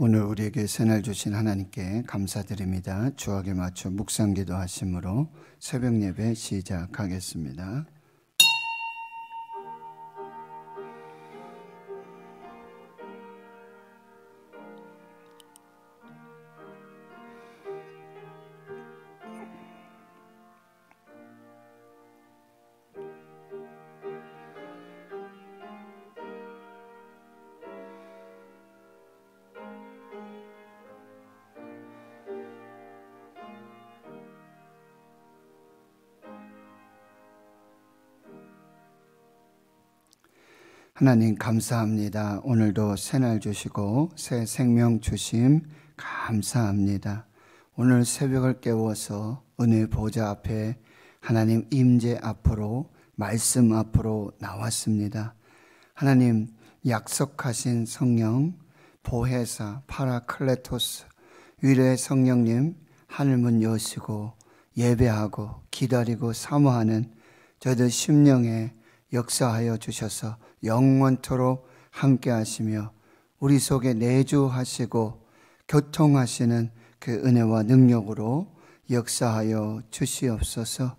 오늘 우리에게 새날 주신 하나님께 감사드립니다. 주악에 맞춰 묵상기도 하심으로 새벽 예배 시작하겠습니다. 하나님 감사합니다. 오늘도 새날 주시고 새 생명 주심 감사합니다. 오늘 새벽을 깨워서 은혜 보좌 앞에 하나님 임재 앞으로 말씀 앞으로 나왔습니다. 하나님 약속하신 성령 보혜사 파라클레토스 위로의 성령님 하늘문 여시고 예배하고 기다리고 사모하는 저희들 심령에 역사하여 주셔서 영원토록 함께 하시며 우리 속에 내주하시고 교통하시는 그 은혜와 능력으로 역사하여 주시옵소서.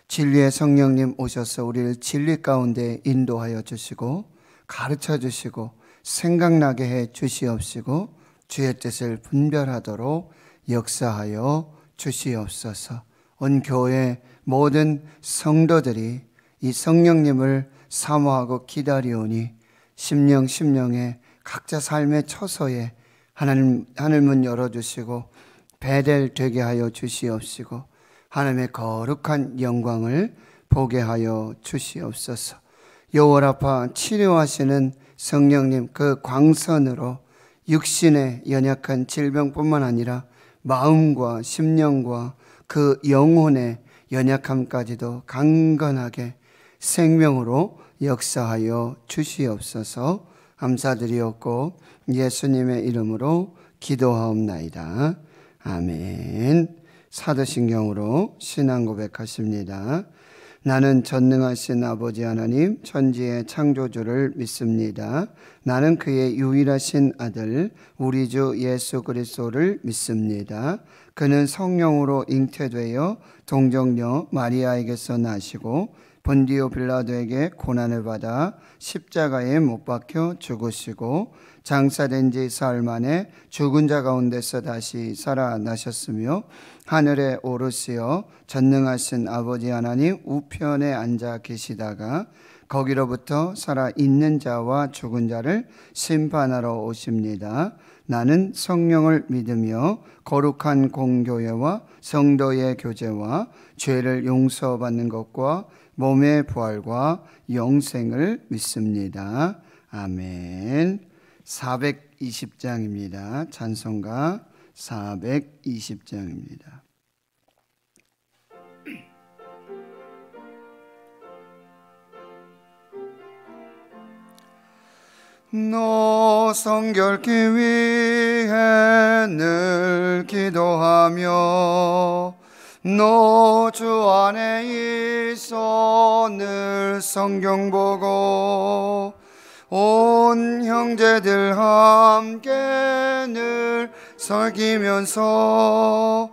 진리의 성령님 오셔서 우리를 진리 가운데 인도하여 주시고 가르쳐 주시고 생각나게 해 주시옵시고 주의 뜻을 분별하도록 역사하여 주시옵소서. 온 교회 모든 성도들이 이 성령님을 사모하고 기다리오니 심령에 각자 삶의 처소에 하늘문 열어주시고 베델 되게 하여 주시옵시고 하나님의 거룩한 영광을 보게 하여 주시옵소서. 여호와라파 치료하시는 성령님 그 광선으로 육신의 연약한 질병뿐만 아니라 마음과 심령과 그 영혼의 연약함까지도 강건하게 생명으로 역사하여 주시옵소서. 감사드리옵고 예수님의 이름으로 기도하옵나이다. 아멘. 사도신경으로 신앙 고백하십니다. 나는 전능하신 아버지 하나님 천지의 창조주를 믿습니다. 나는 그의 유일하신 아들 우리 주 예수 그리스도를 믿습니다. 그는 성령으로 잉태되어 동정녀 마리아에게서 나시고 본디오 빌라도에게 고난을 받아 십자가에 못 박혀 죽으시고 장사된 지 사흘 만에 죽은 자 가운데서 다시 살아나셨으며 하늘에 오르시어 전능하신 아버지 하나님 우편에 앉아 계시다가 거기로부터 살아있는 자와 죽은 자를 심판하러 오십니다. 나는 성령을 믿으며 거룩한 공교회와 성도의 교제와 죄를 용서받는 것과 몸의 부활과 영생을 믿습니다. 아멘. 420장입니다. 찬송가 420장입니다. 너 성결케 위해 늘 기도하며 너 주 안에 있어 늘 성경 보고 온 형제들 함께 늘 섬기면서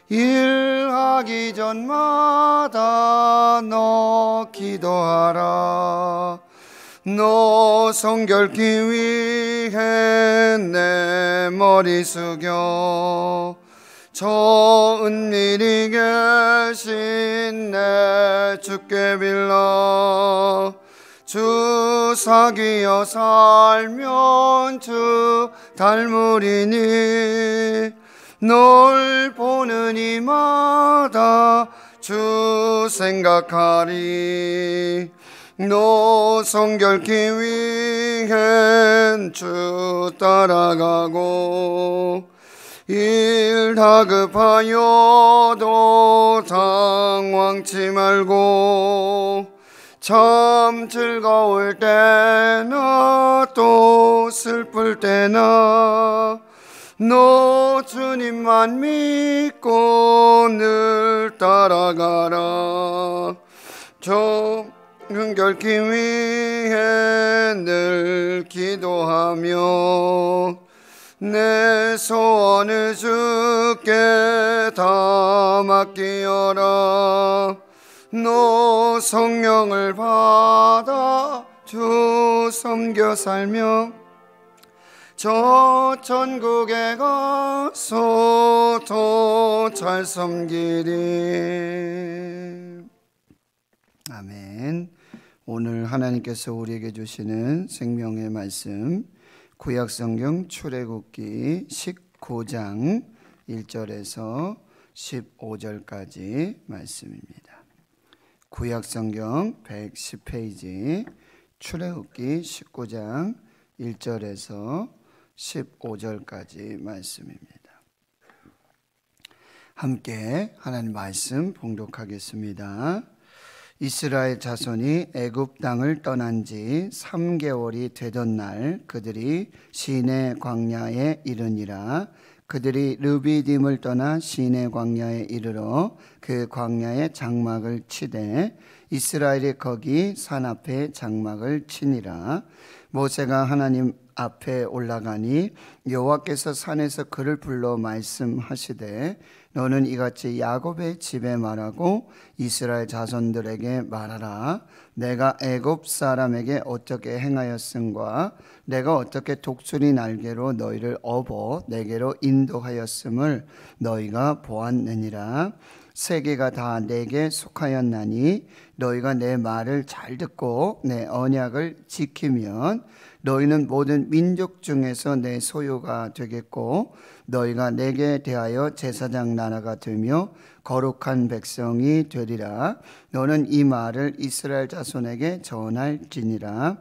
일하기 전마다 너 기도하라. 너 성결케 위해 내 머리 숙여 저 은밀히 계신 내 주께 빌라. 주 사귀어 살면 주 닮으리니 널 보는 이마다 주 생각하리. 너 성결케 위해 주 따라가고 일 다급하여도 당황치 말고 참 즐거울 때나 또 슬플 때나 너 주님만 믿고 늘 따라가라. 저 흥결케 위해 늘 기도하며 내 소원을 주께 다 맡기어라. 너 성령을 받아 주 섬겨 살며 저 천국에 가서 더 잘 섬기리. 아멘. 오늘 하나님께서 우리에게 주시는 생명의 말씀, 구약성경 출애굽기 19장 1절에서 15절까지 말씀입니다. 구약성경 110페이지 출애굽기 19장 1절에서 15절까지 말씀입니다. 함께 하나님 말씀 봉독하겠습니다. 이스라엘 자손이 애굽 땅을 떠난 지 3개월이 되던 날 그들이 시내 광야에 이르니라. 그들이 르비딤을 떠나 시내 광야에 이르러 그 광야에 장막을 치되 이스라엘이 거기 산 앞에 장막을 치니라. 모세가 하나님 앞에 올라가니 여호와께서 산에서 그를 불러 말씀하시되 너는 이같이 야곱의 집에 말하고 이스라엘 자손들에게 말하라. 내가 애굽 사람에게 어떻게 행하였음과 내가 어떻게 독수리 날개로 너희를 업어 내게로 인도하였음을 너희가 보았느니라. 세계가 다 내게 속하였나니 너희가 내 말을 잘 듣고 내 언약을 지키면 너희는 모든 민족 중에서 내 소유가 되겠고 너희가 내게 대하여 제사장 나라가 되며 거룩한 백성이 되리라. 너는 이 말을 이스라엘 자손에게 전할지니라.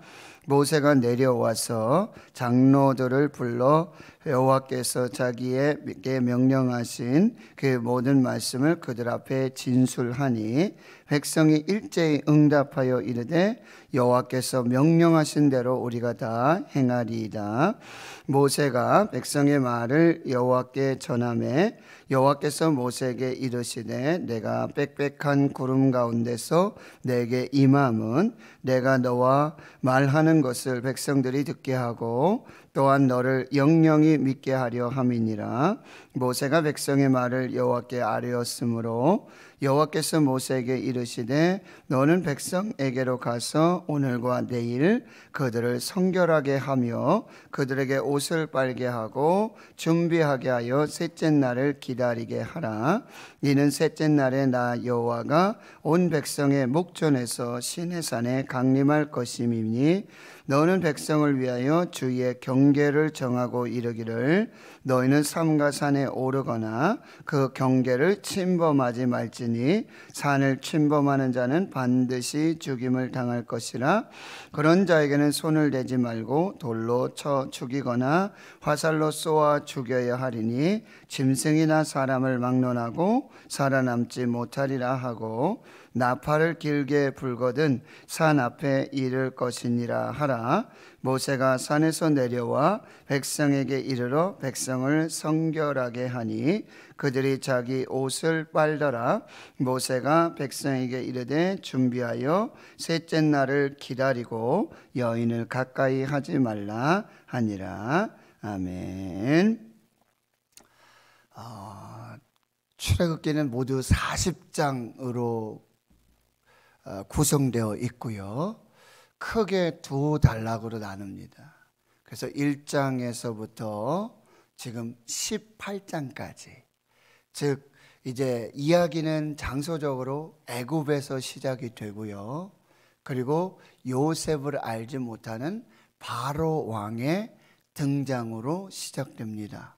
모세가 내려와서 장로들을 불러 여호와께서 자기에게 명령하신 그 모든 말씀을 그들 앞에 진술하니 백성이 일제히 응답하여 이르되 여호와께서 명령하신 대로 우리가 다 행하리이다. 모세가 백성의 말을 여호와께 전하매 여호와께서 모세에게 이르시되 내가 빽빽한 구름 가운데서 내게 임함은 내가 너와 말하는 것을 백성들이 듣게 하고 또한 너를 영영히 믿게 하려 함이니라. 모세가 백성의 말을 여호와께 아뢰었으므로 여호와께서 모세에게 이르시되 너는 백성에게로 가서 오늘과 내일 그들을 성결하게 하며 그들에게 옷을 빨게 하고 준비하게 하여 셋째 날을 기다리게 하라. 이는 셋째 날에 나 여호와가 온 백성의 목전에서 시내산에 강림할 것임이니 너는 백성을 위하여 주의 경계를 정하고 이르기를 너희는 삼가 산에 오르거나 그 경계를 침범하지 말지니 산을 침범하는 자는 반드시 죽임을 당할 것이라. 그런 자에게는 손을 대지 말고 돌로 쳐 죽이거나 화살로 쏘아 죽여야 하리니 짐승이나 사람을 막론하고 살아남지 못하리라 하고 나팔을 길게 불거든 산 앞에 이를 것이니라 하라. 모세가 산에서 내려와 백성에게 이르러 백성을 성결하게 하니 그들이 자기 옷을 빨더라. 모세가 백성에게 이르되 준비하여 셋째 날을 기다리고 여인을 가까이 하지 말라 하니라. 아멘. 출애굽기는 모두 40장으로 구성되어 있고요. 크게 두 단락으로 나눕니다. 그래서 1장에서부터 지금 18장까지, 즉 이제 이야기는 장소적으로 애굽에서 시작이 되고요. 그리고 요셉을 알지 못하는 바로 왕의 등장으로 시작됩니다.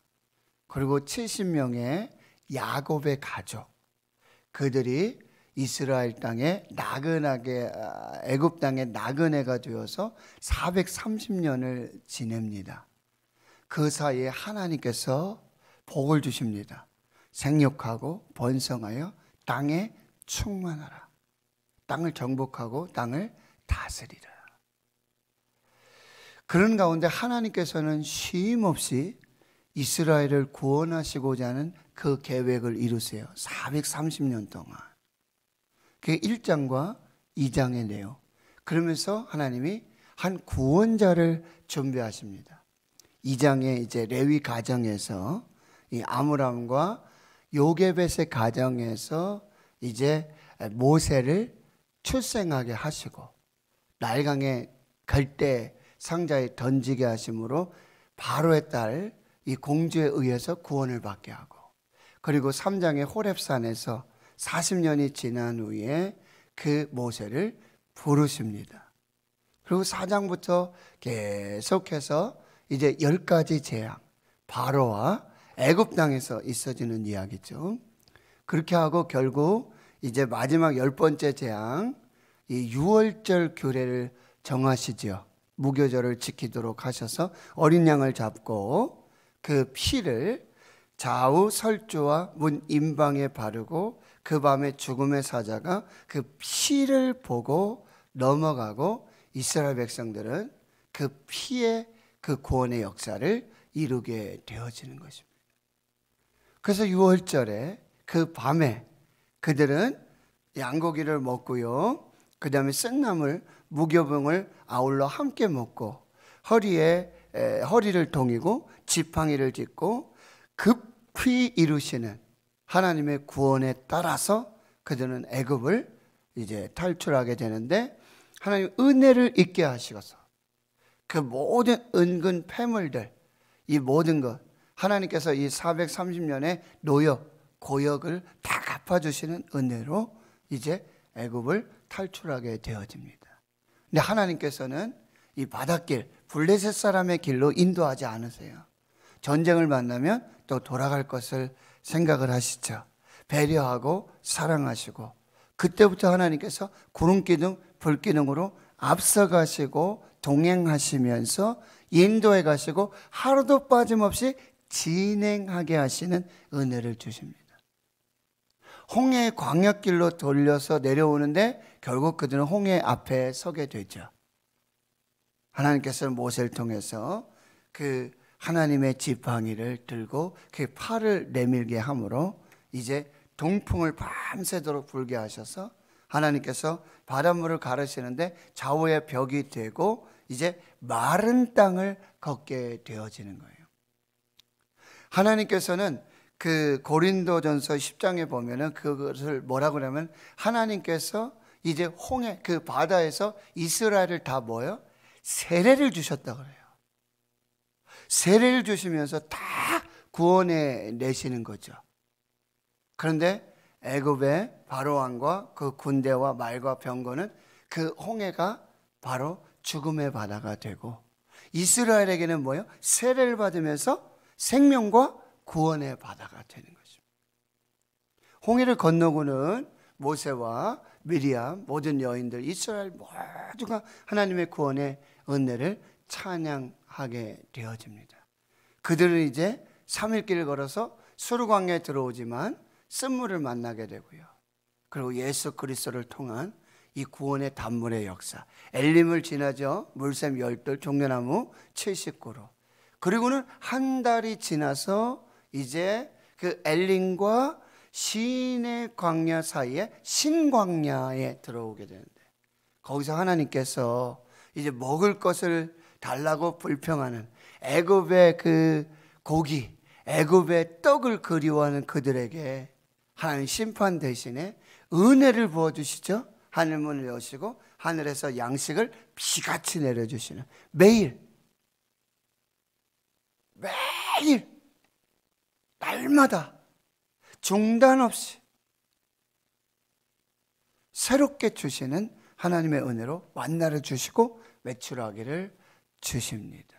그리고 70명의 야곱의 가족, 그들이 이스라엘 땅에 나그네게 애굽 땅에 나그네가 되어서 430년을 지냅니다. 그 사이에 하나님께서 복을 주십니다. 생육하고 번성하여 땅에 충만하라. 땅을 정복하고 땅을 다스리라. 그런 가운데 하나님께서는 쉼 없이 이스라엘을 구원하시고자 하는 그 계획을 이루세요. 430년 동안. 그게 1장과 2장의 내용. 그러면서 하나님이 한 구원자를 준비하십니다. 2장에 이제 레위 가정에서 이 아므람과 요게벳의 가정에서 이제 모세를 출생하게 하시고 나일강에 갈대 상자에 던지게 하심으로 바로의 딸 이 공주에 의해서 구원을 받게 하고, 그리고 3장의 호렙산에서 40년이 지난 후에 그 모세를 부르십니다. 그리고 4장부터 계속해서 이제 10가지 재앙, 바로와 애굽 땅에서 있어지는 이야기죠. 그렇게 하고 결국 이제 마지막 10번째 재앙, 이 유월절 규례를 정하시지요. 무교절을 지키도록 하셔서 어린 양을 잡고 그 피를 좌우 설주와 문 임방에 바르고 그 밤에 죽음의 사자가 그 피를 보고 넘어가고 이스라엘 백성들은 그 피의 그 구원의 역사를 이루게 되어지는 것입니다. 그래서 유월절에 그 밤에 그들은 양고기를 먹고요, 그 다음에 쓴나물 무교병을 아울러 함께 먹고 허리를 동이고 지팡이를 짚고 급히 이루시는 하나님의 구원에 따라서 그들은 애굽을 이제 탈출하게 되는데, 하나님 은혜를 있게 하시고서 그 모든 은근 패물들, 이 모든 것 하나님께서 이 430년의 노역 고역을 다 갚아주시는 은혜로 이제 애굽을 탈출하게 되어집니다. 근데 하나님께서는 이 바닷길 블레셋 사람의 길로 인도하지 않으세요. 전쟁을 만나면 또 돌아갈 것을 생각을 하시죠. 배려하고 사랑하시고, 그때부터 하나님께서 구름기둥 불기둥으로 앞서가시고 동행하시면서 인도해 가시고 하루도 빠짐없이 진행하게 하시는 은혜를 주십니다. 홍해의 광야길로 돌려서 내려오는데 결국 그들은 홍해 앞에 서게 되죠. 하나님께서는 모세를 통해서 그 하나님의 지팡이를 들고 그 팔을 내밀게 함으로 이제 동풍을 밤새도록 불게 하셔서 하나님께서 바닷물을 가르시는데 좌우의 벽이 되고 이제 마른 땅을 걷게 되어지는 거예요. 하나님께서는 그 고린도전서 10장에 보면은 그것을 뭐라고 하냐면, 하나님께서 이제 홍해 그 바다에서 이스라엘을 다 뭐예요? 세례를 주셨다고 그래요. 세례를 주시면서 다 구원해 내시는 거죠. 그런데 애굽의 바로 왕과 그 군대와 말과 병거는 그 홍해가 바로 죽음의 바다가 되고, 이스라엘에게는 뭐예요? 세례를 받으면서 생명과 구원의 바다가 되는 것입니다. 홍해를 건너고는 모세와 미리암 모든 여인들 이스라엘 모두가 하나님의 구원의 은혜를 찬양하게 되어집니다. 그들은 이제 3일 길을 걸어서 수르광야에 들어오지만 쓴물을 만나게 되고요, 그리고 예수 그리스도를 통한 이 구원의 단물의 역사, 엘림을 지나죠. 물샘 10돌 종려나무 70그루, 그리고는 한 달이 지나서 이제 그 엘림과 시내 광야 사이에 신광야에 들어오게 되는데, 거기서 하나님께서 이제 먹을 것을 달라고 불평하는 애굽의 그 고기, 애굽의 떡을 그리워하는 그들에게 하나님 심판 대신에 은혜를 부어주시죠. 하늘문을 여시고 하늘에서 양식을 비같이 내려주시는, 매일 날마다 중단 없이 새롭게 주시는 하나님의 은혜로 만나를 주시고 외출하기를 주십니다.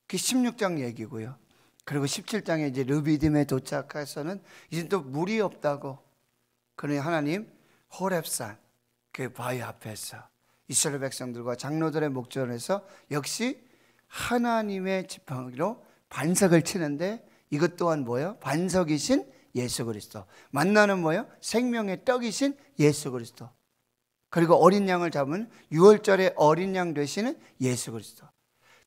그 16장 얘기고요. 그리고 17장에 이제 르비딤에 도착해서는 이제 또 물이 없다고, 그러니 하나님 호렙산 그 바위 앞에서 이스라엘 백성들과 장로들의 목전에서 역시 하나님의 지팡이로 반석을 치는데, 이것 또한 뭐예요? 반석이신 예수 그리스도, 만나는 뭐예요? 생명의 떡이신 예수 그리스도, 그리고 어린 양을 잡은 유월절에 어린 양 되시는 예수 그리스도.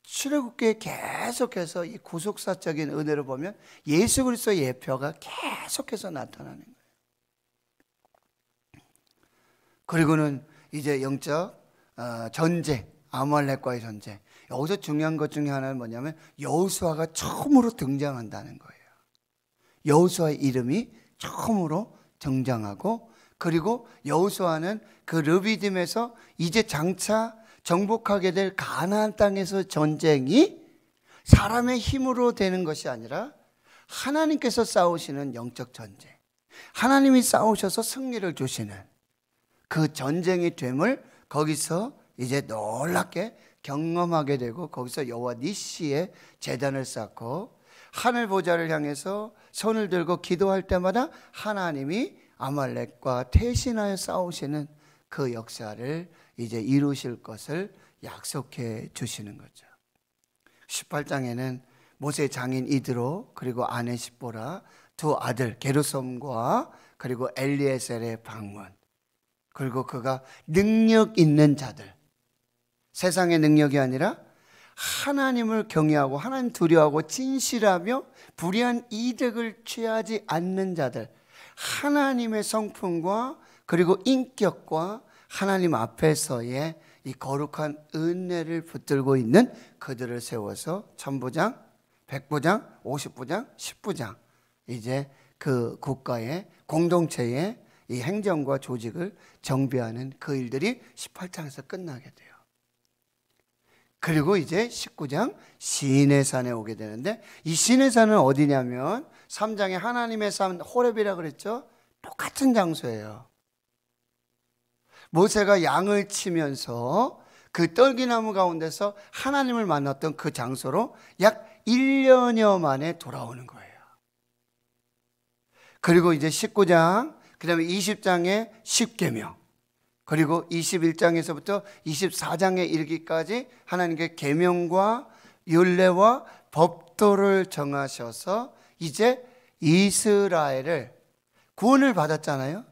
출애굽기에 계속해서 이 구속사적인 은혜를 보면 예수 그리스도의 예표가 계속해서 나타나는 거예요. 그리고는 이제 영적 전쟁, 아말렉과의 전쟁, 여기서 중요한 것 중에 하나는 뭐냐면 여호수아가 처음으로 등장한다는 거예요. 여호수아의 이름이 처음으로 등장하고, 그리고 여호수아는 그 르비딤에서 이제 장차 정복하게 될 가나안 땅에서 전쟁이 사람의 힘으로 되는 것이 아니라 하나님께서 싸우시는 영적 전쟁, 하나님이 싸우셔서 승리를 주시는 그 전쟁이 됨을 거기서 이제 놀랍게 경험하게 되고, 거기서 여호와 니시의 제단을 쌓고 하늘 보좌를 향해서 손을 들고 기도할 때마다 하나님이 아말렉과 대신하여 싸우시는 그 역사를 이제 이루실 것을 약속해 주시는 거죠. 18장에는 모세의 장인 이드로 그리고 아내 십보라, 두 아들 게르솜과 그리고 엘리에셀의 방문, 그리고 그가 능력 있는 자들, 세상의 능력이 아니라 하나님을 경외하고 하나님 두려워하고 진실하며 불의한 이득을 취하지 않는 자들, 하나님의 성품과 그리고 인격과 하나님 앞에서의 이 거룩한 은혜를 붙들고 있는 그들을 세워서 천부장, 백부장, 50부장, 10부장, 이제 그 국가의 공동체의 이 행정과 조직을 정비하는 그 일들이 18장에서 끝나게 돼요. 그리고 이제 19장 시내산에 오게 되는데, 이 시내산은 어디냐면 3장에 하나님의 산 호렙이라 그랬죠. 똑같은 장소예요. 모세가 양을 치면서 그 떨기나무 가운데서 하나님을 만났던 그 장소로 약 1년여 만에 돌아오는 거예요. 그리고 이제 19장, 그 다음에 20장에 십계명, 그리고 21장에서부터 24장에 이르기까지 하나님께 계명과 율례와 법도를 정하셔서 이제 이스라엘을 구원을 받았잖아요.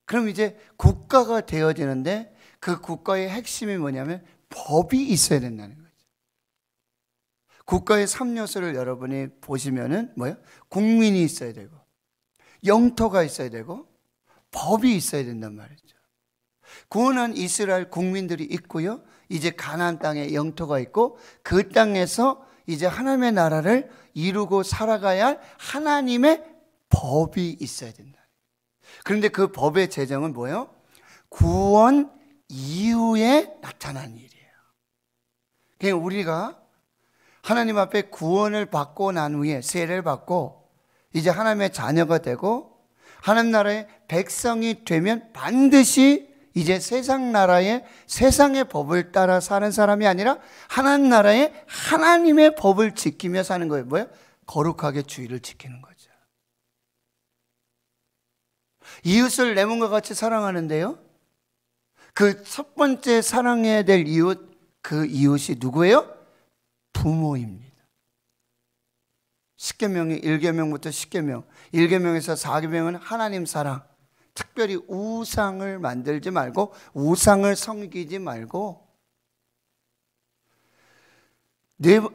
그럼 이제 국가가 되어지는데, 그 국가의 핵심이 뭐냐면 법이 있어야 된다는 거죠. 국가의 3요소를 여러분이 보시면은 뭐예요? 국민이 있어야 되고, 영토가 있어야 되고, 법이 있어야 된단 말이죠. 구원한 이스라엘 국민들이 있고요, 이제 가나안 땅에 영토가 있고, 그 땅에서 이제 하나님의 나라를 이루고 살아가야 할 하나님의 법이 있어야 된다. 그런데 그 법의 제정은 뭐예요? 구원 이후에 나타난 일이에요. 그러니까 우리가 하나님 앞에 구원을 받고 난 후에, 세례를 받고 이제 하나님의 자녀가 되고 하나님 나라의 백성이 되면 반드시 이제 세상 나라의 세상의 법을 따라 사는 사람이 아니라 하나님 나라의 하나님의 법을 지키며 사는 거예요. 뭐예요? 거룩하게 주의를 지키는 거죠. 이웃을 내 몸과 같이 사랑하는데요, 그 첫 번째 사랑해야 될 이웃, 그 이웃이 누구예요? 부모입니다. 10계명이 1계명부터 10계명, 1계명에서 4계명은 하나님 사랑, 특별히 우상을 만들지 말고 우상을 섬기지 말고,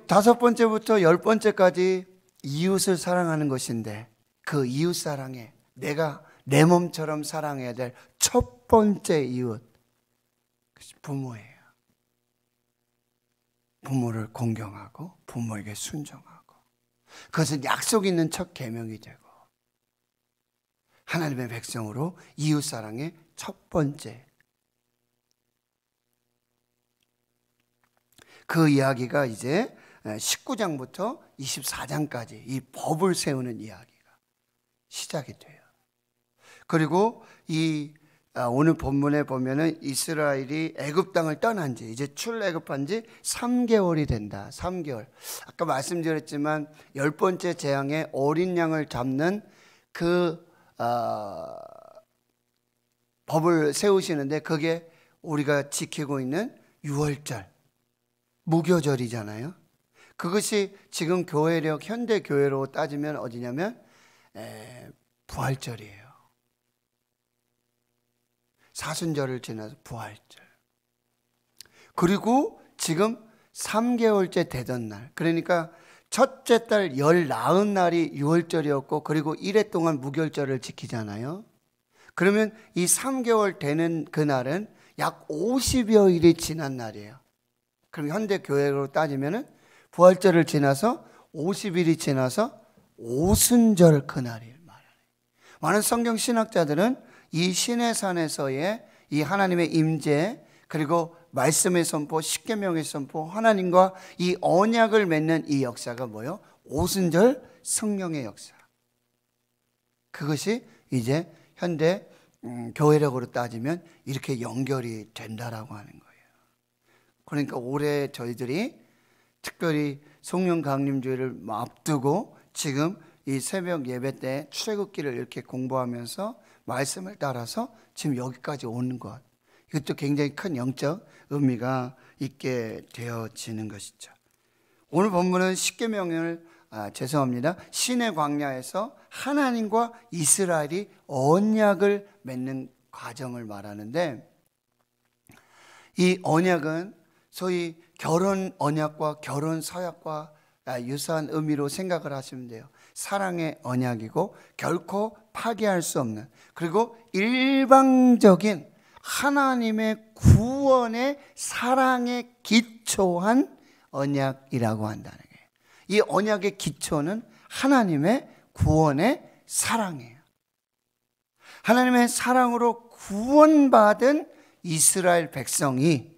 다섯 번째부터 10번째까지 이웃을 사랑하는 것인데, 그 이웃 사랑에 내가 내 몸처럼 사랑해야 될 첫 번째 이웃, 그것이 부모예요. 부모를 공경하고 부모에게 순종하고, 그것은 약속 있는 첫 계명이 되고 하나님의 백성으로 이웃 사랑의 첫 번째, 그 이야기가 이제 19장부터 24장까지 이 법을 세우는 이야기가 시작이 돼요. 그리고 이 오늘 본문에 보면은 이스라엘이 애굽 땅을 떠난 지, 이제 출애굽한 지 3개월이 된다. 3개월. 아까 말씀드렸지만 10번째 재앙에 어린 양을 잡는 그 법을 세우시는데, 그게 우리가 지키고 있는 유월절, 무교절이잖아요. 그것이 지금 교회력, 현대 교회로 따지면 어디냐면 부활절이에요. 사순절을 지나서 부활절. 그리고 지금 3개월째 되던 날, 그러니까 첫째 달 열 나은 날이 유월절이었고, 그리고 1회 동안 무교절을 지키잖아요. 그러면 이 3개월 되는 그날은 약 50여 일이 지난 날이에요. 그럼 현대 교회로 따지면은 부활절을 지나서 50일이 지나서 오순절 그날을 말하는. 많은 성경 신학자들은 이 시내산에서의 이 하나님의 임재, 그리고 말씀의 선포, 십계명의 선포, 하나님과 이 언약을 맺는 이 역사가 뭐예요? 오순절 성령의 역사. 그것이 이제 현대 교회력으로 따지면 이렇게 연결이 된다라고 하는 거예요. 그러니까 올해 저희들이 특별히 성령 강림주의를 앞두고 지금 이 새벽 예배 때 출애굽기를 이렇게 공부하면서 말씀을 따라서 지금 여기까지 오는 것, 이것도 굉장히 큰 영적 의미가 있게 되어지는 것이죠. 오늘 본문은 십계명을 시내 광야에서 하나님과 이스라엘이 언약을 맺는 과정을 말하는데, 이 언약은 소위 결혼 언약과 결혼 서약과 유사한 의미로 생각을 하시면 돼요. 사랑의 언약이고 결코 파기할 수 없는, 그리고 일방적인 하나님의 구원의 사랑에 기초한 언약이라고 한다는 거예요. 이 언약의 기초는 하나님의 구원의 사랑이에요. 하나님의 사랑으로 구원받은 이스라엘 백성이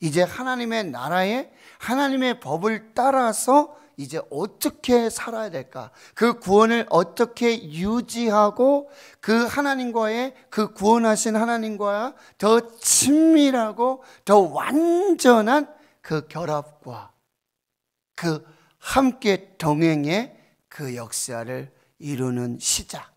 이제 하나님의 나라에 하나님의 법을 따라서 이제 어떻게 살아야 될까? 그 구원을 어떻게 유지하고 그 하나님과의, 그 구원하신 하나님과 더 친밀하고 더 완전한 그 결합과 그 함께 동행의 그 역사를 이루는 시작,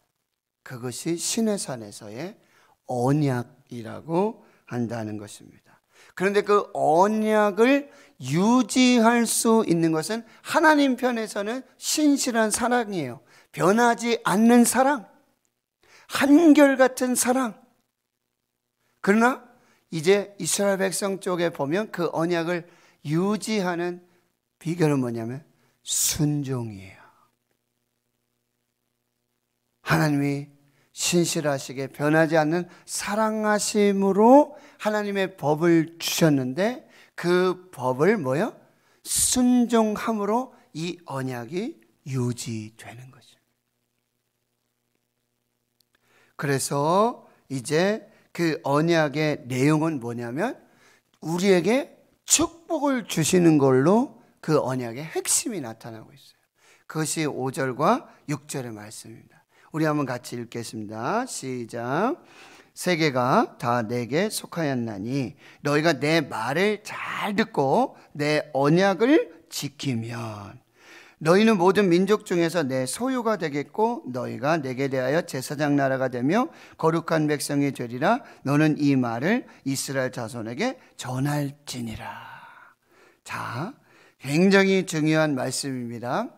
그것이 시내산에서의 언약이라고 한다는 것입니다. 그런데 그 언약을 유지할 수 있는 것은 하나님 편에서는 신실한 사랑이에요. 변하지 않는 사랑, 한결같은 사랑. 그러나 이제 이스라엘 백성 쪽에 보면 그 언약을 유지하는 비결은 뭐냐면 순종이에요. 하나님이 신실하시게 변하지 않는 사랑하심으로 하나님의 법을 주셨는데, 그 법을 뭐요? 순종함으로 이 언약이 유지되는 거죠. 그래서 이제 그 언약의 내용은 뭐냐면 우리에게 축복을 주시는 걸로 그 언약의 핵심이 나타나고 있어요. 그것이 5절과 6절의 말씀입니다. 우리 한번 같이 읽겠습니다. 시작. 세계가 다 내게 속하였나니 너희가 내 말을 잘 듣고 내 언약을 지키면 너희는 모든 민족 중에서 내 소유가 되겠고 너희가 내게 대하여 제사장 나라가 되며 거룩한 백성이 되리라. 너는 이 말을 이스라엘 자손에게 전할지니라. 자, 굉장히 중요한 말씀입니다.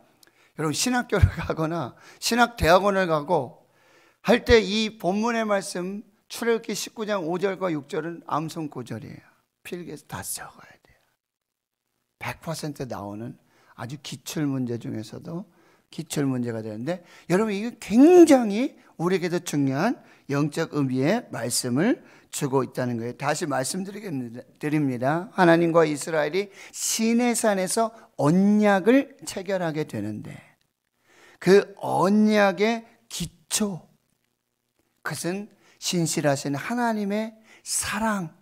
여러분, 신학교를 가거나 신학대학원을 가고 할 때 이 본문의 말씀 출애굽기 19장 5절과 6절은 암송 구절이에요. 필기해서 다 적어야 돼요. 100% 나오는 아주 기출 문제 중에서도 기출 문제가 되는데, 여러분 이게 굉장히 우리에게도 중요한 영적 의미의 말씀을 주고 있다는 거예요. 다시 말씀드립니다. 하나님과 이스라엘이 시내산에서 언약을 체결하게 되는데 그 언약의 기초, 그것은 신실하신 하나님의 사랑,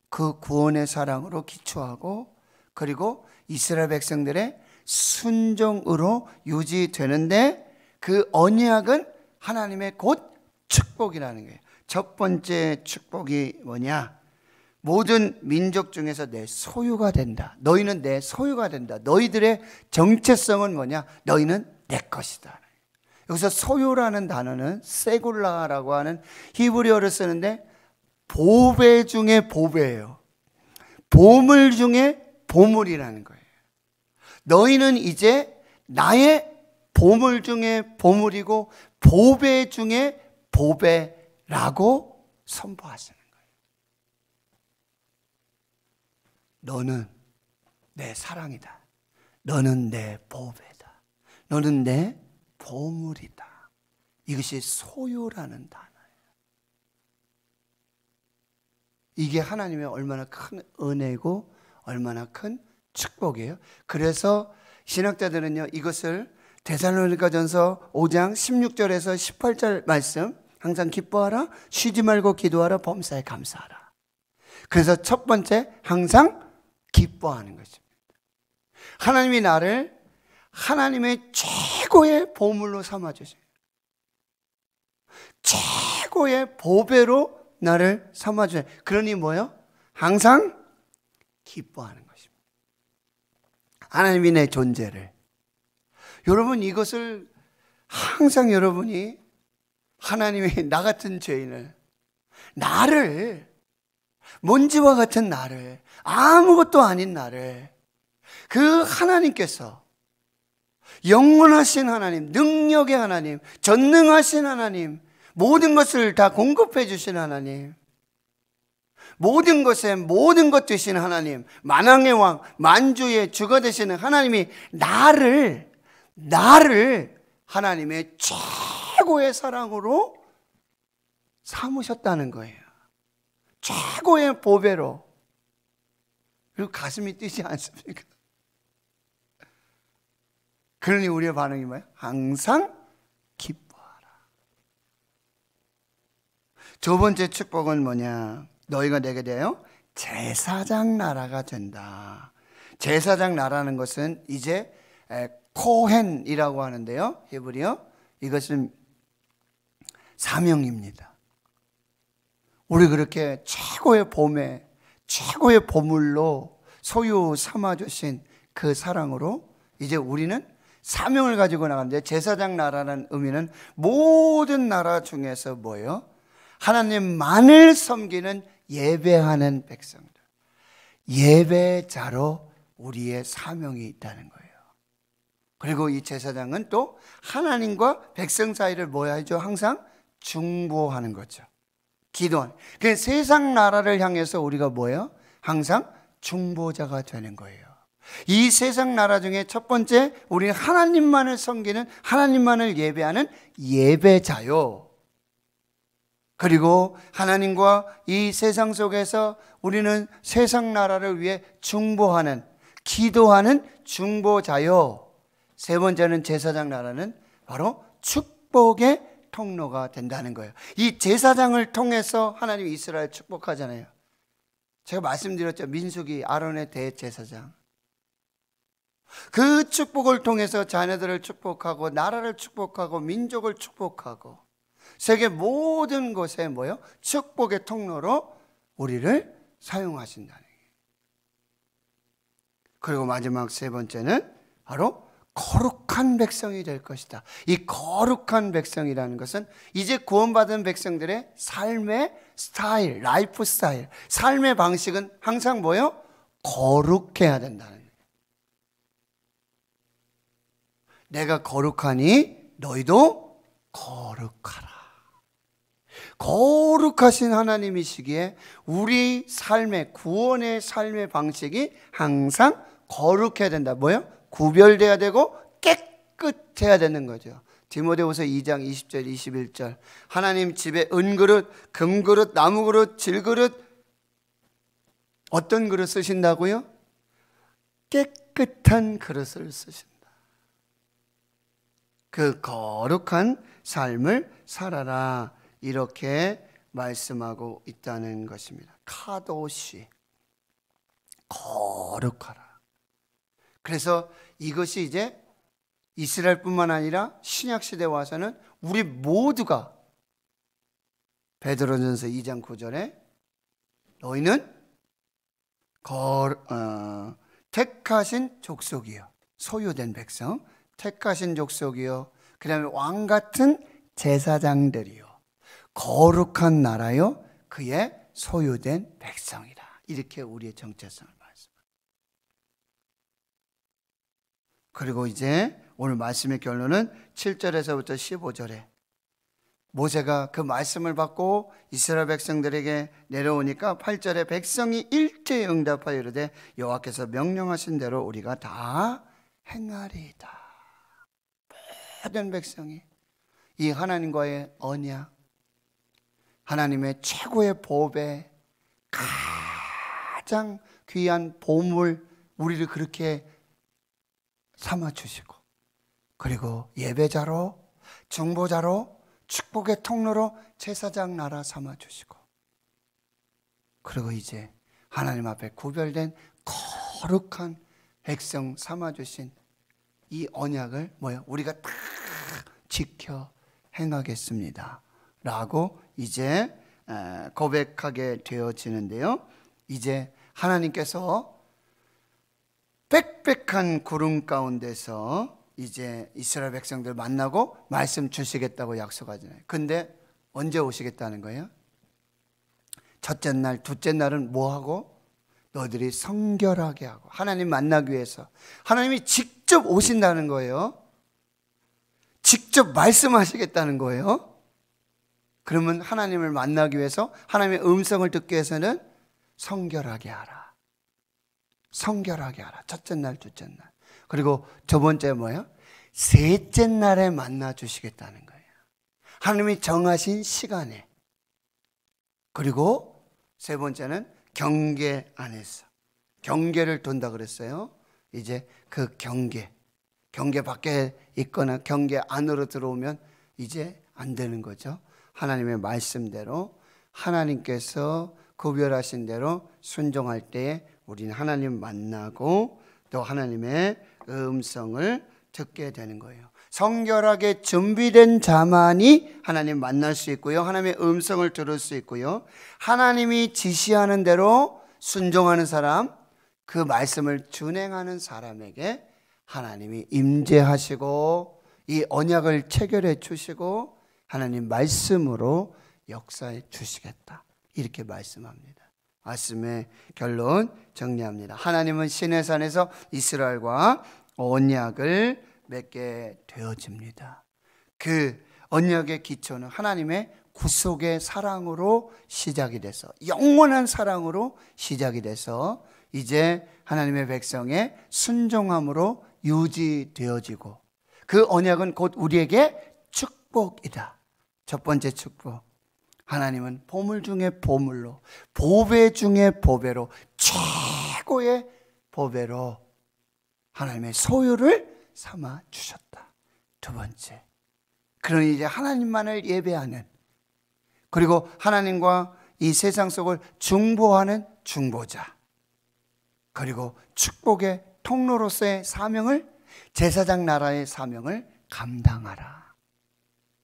그 구원의 사랑으로 기초하고, 그리고 이스라엘 백성들의 순종으로 유지되는데, 그 언약은 하나님의 곧 축복이라는 거예요. 첫 번째 축복이 뭐냐? 모든 민족 중에서 내 소유가 된다. 너희는 내 소유가 된다. 너희들의 정체성은 뭐냐? 너희는 내 것이다. 여기서 소유라는 단어는 세굴라라고 하는 히브리어를 쓰는데 보배 중에 보배예요. 보물 중에 보물이라는 거예요. 너희는 이제 나의 보물 중에 보물이고 보배 중에 보배라고 선포하시는 거예요. 너는 내 사랑이다. 너는 내 보배다. 너는 내 보물이다. 이것이 소유라는 단어예요. 이게 하나님의 얼마나 큰 은혜고 얼마나 큰 축복이에요. 그래서 신학자들은요, 이것을 데살로니가전서 5장 16절에서 18절 말씀, 항상 기뻐하라, 쉬지 말고 기도하라, 범사에 감사하라. 그래서 첫 번째, 항상 기뻐하는 것입니다. 하나님이 나를 하나님의 최고의 보물로 삼아주세요. 최고의 보배로 나를 삼아주세요. 그러니 뭐요? 항상 기뻐하는 것입니다. 하나님이 내 존재를. 여러분, 이것을 항상 여러분이 하나님이 나 같은 죄인을, 나를, 먼지와 같은 나를, 아무것도 아닌 나를 그 하나님께서, 영원하신 하나님, 능력의 하나님, 전능하신 하나님, 모든 것을 다 공급해 주신 하나님, 모든 것에 모든 것 되신 하나님, 만왕의 왕, 만주의 주가 되시는 하나님이 나를 하나님의 최고의 사랑으로 삼으셨다는 거예요. 최고의 보배로. 그리고 가슴이 뛰지 않습니까? 그러니 우리의 반응이 뭐예요? 항상 기뻐하라. 두 번째 축복은 뭐냐? 너희가 내게 대하여 제사장 나라가 된다. 제사장 나라는 것은 이제 코헨이라고 하는데요, 히브리어. 이것은 사명입니다. 우리 그렇게 최고의 보배, 최고의 보물로 소유 삼아주신 그 사랑으로 이제 우리는 사명을 가지고 나가는데, 제사장 나라는 의미는 모든 나라 중에서 뭐예요? 하나님만을 섬기는 예배하는 백성들, 예배자로 우리의 사명이 있다는 거예요. 그리고 이 제사장은 또 하나님과 백성 사이를 뭐야 하죠? 항상 중보하는 거죠. 기도하는. 그 세상 나라를 향해서 우리가 뭐예요? 항상 중보자가 되는 거예요. 이 세상 나라 중에 첫 번째, 우리는 하나님만을 섬기는, 하나님만을 예배하는 예배자요. 그리고 하나님과 이 세상 속에서 우리는 세상 나라를 위해 중보하는, 기도하는 중보자요. 세 번째는 제사장 나라는 바로 축복의 통로가 된다는 거예요. 이 제사장을 통해서 하나님이 이스라엘 축복하잖아요. 제가 말씀드렸죠. 민수기 아론의 대제사장. 그 축복을 통해서 자녀들을 축복하고 나라를 축복하고 민족을 축복하고 세계 모든 곳에 뭐요? 축복의 통로로 우리를 사용하신다는 거예요. 그리고 마지막 세 번째는 바로 거룩한 백성이 될 것이다. 이 거룩한 백성이라는 것은 이제 구원받은 백성들의 삶의 스타일, 라이프 스타일, 삶의 방식은 항상 뭐요? 거룩해야 된다는 거예요. 내가 거룩하니 너희도 거룩하라. 거룩하신 하나님이시기에 우리 삶의, 구원의 삶의 방식이 항상 거룩해야 된다. 뭐요? 구별돼야 되고 깨끗해야 되는 거죠. 디모데후서 2장 20절 21절. 하나님 집에 은그릇, 금그릇, 나무그릇, 질그릇, 어떤 그릇 쓰신다고요? 깨끗한 그릇을 쓰신다. 그 거룩한 삶을 살아라, 이렇게 말씀하고 있다는 것입니다. 카도시, 거룩하라. 그래서 이것이 이제 이스라엘뿐만 아니라 신약시대에 와서는 우리 모두가, 베드로전서 2장 9절에 너희는 택하신 족속이요, 소유된 백성, 택하신 족속이요, 그 다음에 왕같은 제사장들이요, 거룩한 나라요, 그의 소유된 백성이다. 이렇게 우리의 정체성을 말씀합니다. 그리고 이제 오늘 말씀의 결론은 7절에서부터 15절에 모세가 그 말씀을 받고 이스라엘 백성들에게 내려오니까 8절에 백성이 일제히 응답하여 이르되 여호와께서 명령하신 대로 우리가 다 행하리이다. 모든 백성이 이 하나님과의 언약, 하나님의 최고의 보배, 가장 귀한 보물, 우리를 그렇게 삼아주시고, 그리고 예배자로, 중보자로, 축복의 통로로 제사장 나라 삼아주시고, 그리고 이제 하나님 앞에 구별된 거룩한 백성 삼아주신 이 언약을 우리가 다 지켜 행하겠습니다 라고 이제 고백하게 되어지는데요. 이제 하나님께서 빽빽한 구름 가운데서 이제 이스라엘 백성들 만나고 말씀 주시겠다고 약속하잖아요. 근데 언제 오시겠다는 거예요? 첫째 날, 둘째 날은 뭐하고? 너희들이 성결하게 하고, 하나님 만나기 위해서 하나님이 직접 오신다는 거예요. 직접 말씀하시겠다는 거예요. 그러면 하나님을 만나기 위해서, 하나님의 음성을 듣기 위해서는 성결하게 하라. 성결하게 하라. 첫째 날, 둘째 날. 그리고 두 번째 뭐예요? 셋째 날에 만나 주시겠다는 거예요. 하나님이 정하신 시간에. 그리고 세 번째는 경계 안에서. 경계를 둔다 그랬어요. 이제 그 경계 밖에 있거나 경계 안으로 들어오면 이제 안 되는 거죠. 하나님의 말씀대로, 하나님께서 구별하신 대로 순종할 때에 우리는 하나님 만나고 또 하나님의 음성을 듣게 되는 거예요. 성결하게 준비된 자만이 하나님 만날 수 있고요, 하나님의 음성을 들을 수 있고요, 하나님이 지시하는 대로 순종하는 사람, 그 말씀을 준행하는 사람에게 하나님이 임재하시고 이 언약을 체결해 주시고 하나님 말씀으로 역사해 주시겠다, 이렇게 말씀합니다. 말씀의 결론 정리합니다. 하나님은 시내산에서 이스라엘과 언약을 맺게 되어집니다. 그 언약의 기초는 하나님의 구속의 사랑으로 시작이 돼서, 영원한 사랑으로 시작이 돼서 이제 하나님의 백성의 순종함으로 유지되어지고, 그 언약은 곧 우리에게 축복이다. 첫 번째 축복, 하나님은 보물 중에 보물로, 보배 중에 보배로, 최고의 보배로 하나님의 소유를 삼아 주셨다. 두 번째, 그러니 이제 하나님만을 예배하는, 그리고 하나님과 이 세상 속을 중보하는 중보자, 그리고 축복의 통로로서의 사명을, 제사장 나라의 사명을 감당하라.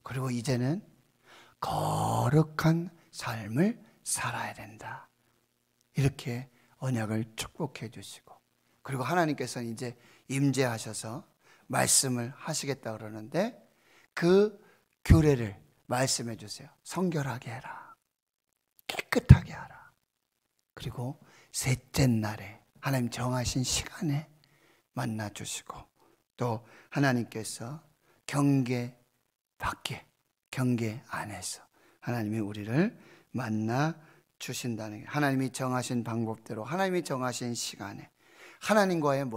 그리고 이제는 거룩한 삶을 살아야 된다. 이렇게 언약을 축복해 주시고, 그리고 하나님께서는 이제 임재하셔서 말씀을 하시겠다 그러는데 그 규례를 말씀해 주세요. 성결하게 해라. 깨끗하게 하라. 그리고 셋째 날에 하나님 정하신 시간에 만나 주시고, 또 하나님께서 경계 밖에, 경계 안에서 하나님이 우리를 만나 주신다는 게, 하나님이 정하신 방법대로, 하나님이 정하신 시간에 하나님과의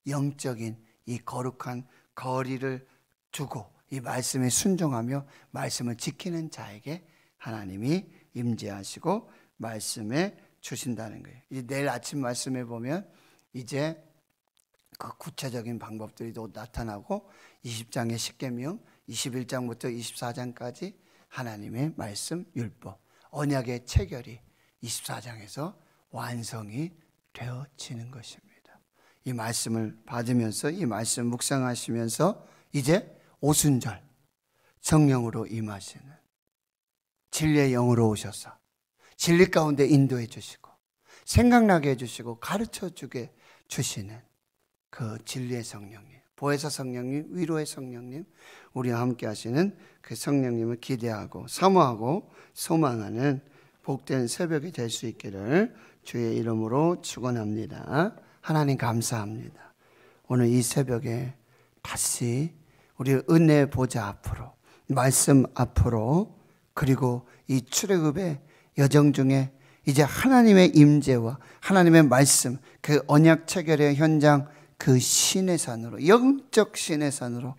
영적인 이 거룩한 거리를 두고 이 말씀에 순종하며 말씀을 지키는 자에게 하나님이 임재하시고 말씀에 주신다는 거예요. 이제 내일 아침 말씀에 보면 이제 그 구체적인 방법들이 또 나타나고, 20장의 십계명, 21장부터 24장까지 하나님의 말씀, 율법, 언약의 체결이 24장에서 완성이 되어지는 것입니다. 이 말씀을 받으면서, 이 말씀 묵상하시면서 이제 오순절 성령으로 임하시는, 진리의 영으로 오셔서 진리 가운데 인도해 주시고 생각나게 해주시고 가르쳐 주게 주시는 그 진리의 성령님, 보혜사 성령님, 위로의 성령님, 우리와 함께 하시는 그 성령님을 기대하고 사모하고 소망하는 복된 새벽이 될 수 있기를 주의 이름으로 축원합니다. 하나님 감사합니다. 오늘 이 새벽에 다시 우리 은혜 보좌 앞으로, 말씀 앞으로, 그리고 이 출애굽의 여정 중에 이제 하나님의 임재와 하나님의 말씀, 그 언약 체결의 현장, 그 시내산으로, 영적 시내산으로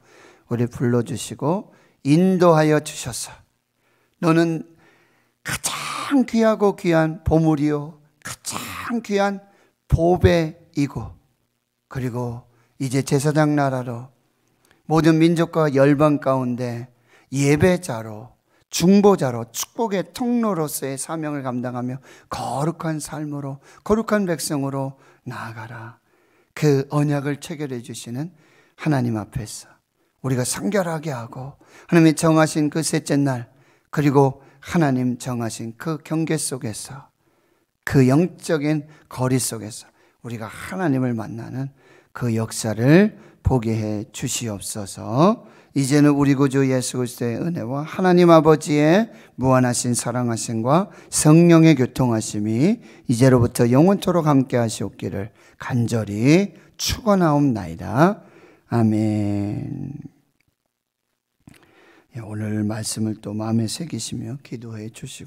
우리 불러주시고 인도하여 주셔서, 너는 가장 귀하고 귀한 보물이요 가장 귀한 보배이고 그리고 이제 제사장 나라로 모든 민족과 열방 가운데 예배자로, 중보자로, 축복의 통로로서의 사명을 감당하며 거룩한 삶으로, 거룩한 백성으로 나아가라. 그 언약을 체결해 주시는 하나님 앞에서 우리가 성결하게 하고, 하나님이 정하신 그 셋째 날, 그리고 하나님 정하신 그 경계 속에서, 그 영적인 거리 속에서 우리가 하나님을 만나는 그 역사를 보게 해 주시옵소서. 이제는 우리 구주 예수 그리스도의 은혜와 하나님 아버지의 무한하신 사랑하심과 성령의 교통하심이 이제로부터 영원토록 함께 하시옵기를 간절히 축원하옵나이다. 아멘. 오늘 말씀을 또 마음에 새기시며 기도해 주시고요.